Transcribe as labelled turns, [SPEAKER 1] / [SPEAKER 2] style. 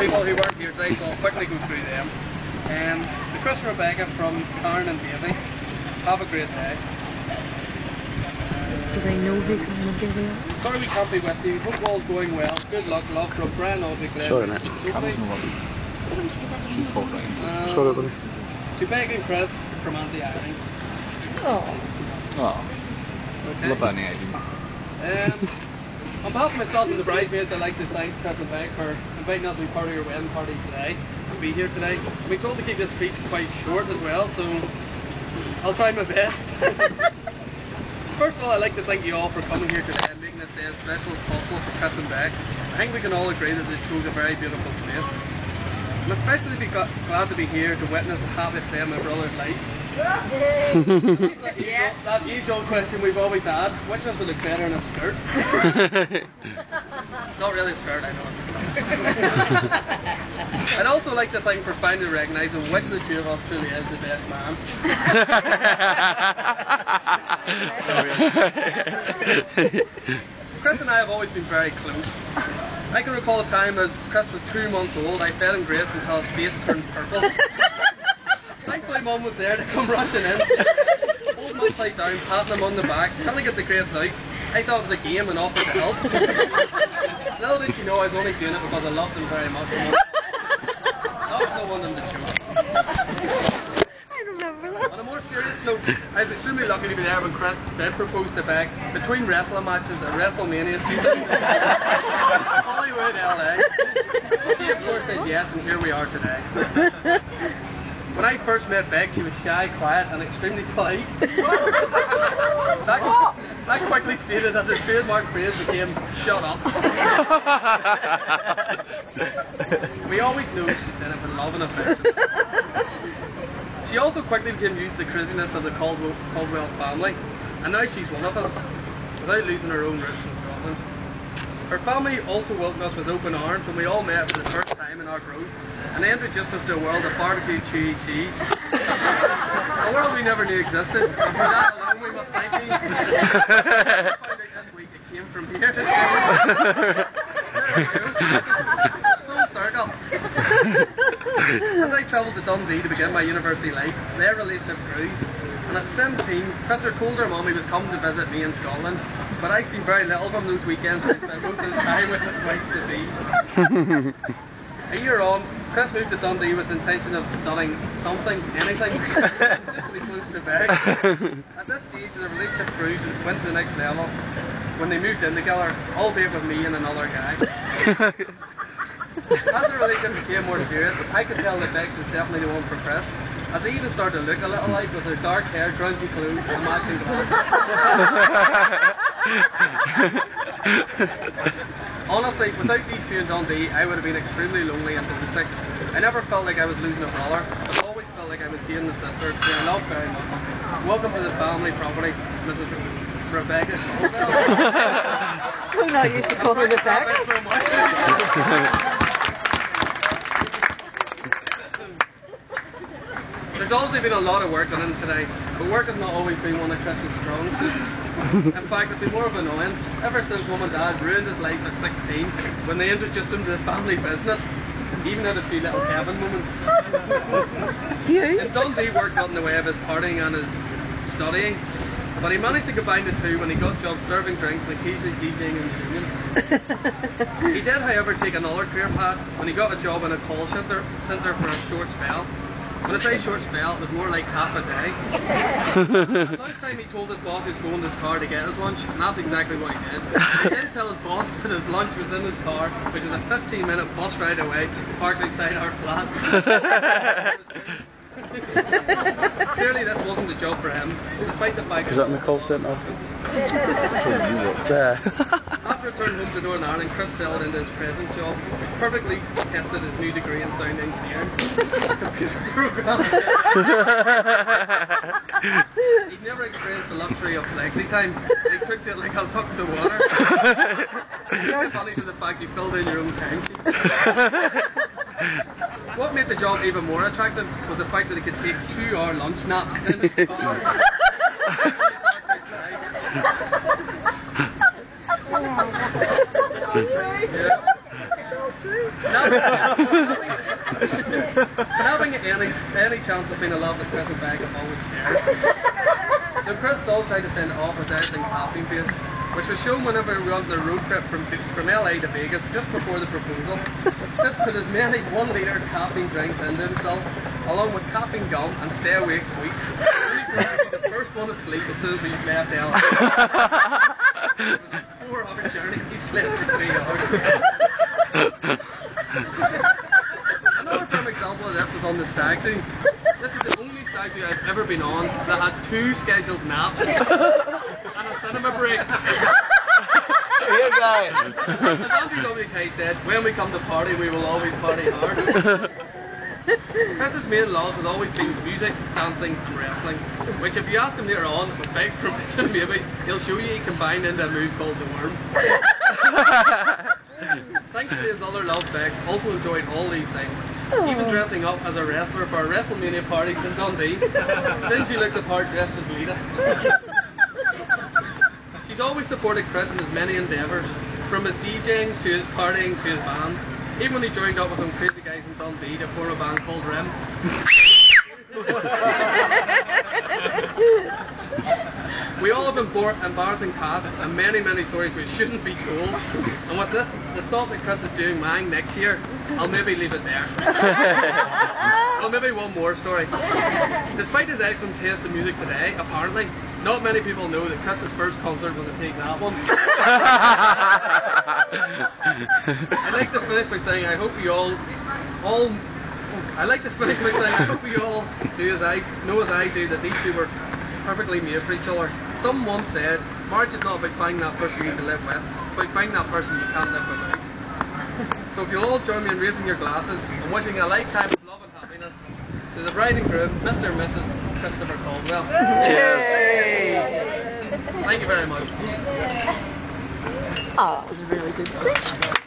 [SPEAKER 1] People who weren't here today, so I'll quickly go through them. The Chris and Rebecca from Karen and Davy. Have a great day.
[SPEAKER 2] Do they know who can be here?
[SPEAKER 1] Sorry we can't be with you. Hope all's going well. Good luck, love from Brian Audrey Glenn.
[SPEAKER 3] Sorry, mate.
[SPEAKER 1] To Beck and Chris from Auntie Irene.
[SPEAKER 3] Oh.
[SPEAKER 1] Okay.
[SPEAKER 3] Love Auntie Irene.
[SPEAKER 1] On behalf of myself and the bridesmaids, I'd like to thank Chris and Beck for inviting us to be part of your wedding party today and be here today. We told to keep this speech quite short as well, so I'll try my best. First of all, I'd like to thank you all for coming here today and making this day as special as possible for Chris and Becks. I think we can all agree that they chose a very beautiful place. I'm especially glad to be here to witness the happiest day of my brother's life. That age-old question we've always had, which of us would look better in a skirt? Not really a skirt, I know it's a skirt. I'd also like to thank for finally recognising which of the two of us truly is the best man. Chris and I have always been very close. I can recall a time as Chris was 2 months old, I fed him grapes until his face turned purple. Thankfully Mum was there to come rushing in, holding him upside down, patting him on the back, trying to get the grapes out. I thought it was a game and offered to help. Little did she know I was only doing it because I loved him very much. That was I wanted him to show.
[SPEAKER 2] I remember that.
[SPEAKER 1] On a more serious note, I was extremely lucky to be there when Chris did propose to Beck between wrestling matches at WrestleMania 2000. Hollywood, LA. She of course said yes, and here we are today. When I first met Beck, she was shy, quiet, and extremely polite. That quickly faded as her trademark phrase became, "Shut up." We always knew she said it with love and affection. She also quickly became used to the craziness of the Caldwell family, and now she's one of us, without losing her own roots in Scotland. Her family also welcomed us with open arms when we all met for the first time in our growth, and they introduced us to a world of barbecue chewy cheese. A world we never knew existed, and for that alone we must thank you. I found out this week it came from here. There we go. Full circle. As I travelled to Dundee to begin my university life, their relationship grew, and at 17, Chris told her mum he was coming to visit me in Scotland, but I see very little of him those weekends and spent most of his time with his wife to be. A year on, Chris moved to Dundee with the intention of studying something, anything, just to be close to Beck. At this stage, the relationship grew and went to the next level when they moved in together, albeit with me and another guy. As the relationship became more serious, I could tell that Becks was definitely the one for Chris, as they even started to look a little like with their dark hair, grungy clothes and matching glasses. Honestly, without these two in Dundee, I would have been extremely lonely and homesick. I never felt like I was losing a brother, but always felt like I was gaining a sister, who I love very much. Welcome to the family property, Mrs. Rebecca.
[SPEAKER 2] So not used to call her Rebecca.
[SPEAKER 1] So much. There's obviously been a lot of work done in today, but work has not always been one of Chris's strong suits. In fact, it's been more of an annoyance ever since Mum and Dad ruined his life at 16 when they introduced him to the family business, even at a few little Kevin moments. In Dundee, work got in the way of his partying and his studying, but he managed to combine the two when he got jobs serving drinks and occasionally DJing in the union. He did, however, take another career path when he got a job in a call centre for a short spell. When I say short spell, it was more like half a day. At lunchtime he told his boss he was going to his car to get his lunch, and that's exactly what he did. He didn't tell his boss that his lunch was in his car, which is a 15-minute bus ride away, parked outside our flat. Clearly this wasn't the job for him, despite the fact
[SPEAKER 3] Is that in the call centre? You worked there.
[SPEAKER 1] After returning home to Northern Ireland, Chris settled into his present job, which perfectly tested his new degree in sound engineering. Computer programming. He'd never experienced the luxury of flexi time. He took to it like I'll tuck the water. He took advantage of the fact you filled in your own timesheet. What made the job even more attractive was the fact that he could take 2-hour lunch naps in his car. Having any chance of being a love that Chris and Beck have always shared. Now Chris does try to fend off as everything caffeine based, which was shown whenever we went on the road trip from LA to Vegas just before the proposal. Chris put as many 1 litre caffeine drinks into himself, along with caffeine gum and stay awake sweets. The first one to sleep as soon as we left LA. It was a 4-hour journey, he slept for 3 hours. Another prime example of this was on the stag do. This is the only stag do I've ever been on that had 2 scheduled naps and a cinema break.
[SPEAKER 3] Here, guys.
[SPEAKER 1] As Andrew WK said, when we come to party, we will always party hard. Chris's main loves has always been music, dancing and wrestling, which if you ask him later on, with big permission maybe, he'll show you he combined into a move called the Worm. Thankfully his other love, Becks, also enjoyed all these things, even dressing up as a wrestler for a WrestleMania party in Dundee. Then she looked the part dressed as Lita. She's always supported Chris in his many endeavours, from his DJing to his partying to his bands, even when he joined up with some crazy guys in Dundee to form a band called Rim. We all have embarrassing pasts and many stories which shouldn't be told. And with this, the thought that Chris is doing mine next year, I'll maybe leave it there. Well, maybe one more story. Despite his excellent taste in music today, apparently, not many people know that Chris's first concert was a Take That one. I'd like to finish by saying I hope you all do as I do that these two were perfectly made for each other. Someone once said, marriage is not about finding that person you can live with, but finding that person you can't live without. So if you'll all join me in raising your glasses and wishing a lifetime of love and happiness to the bride and groom, Mr. and Mrs. Christopher Caldwell.
[SPEAKER 3] Cheers.
[SPEAKER 1] Thank you very much.
[SPEAKER 2] Oh, it was a really good speech.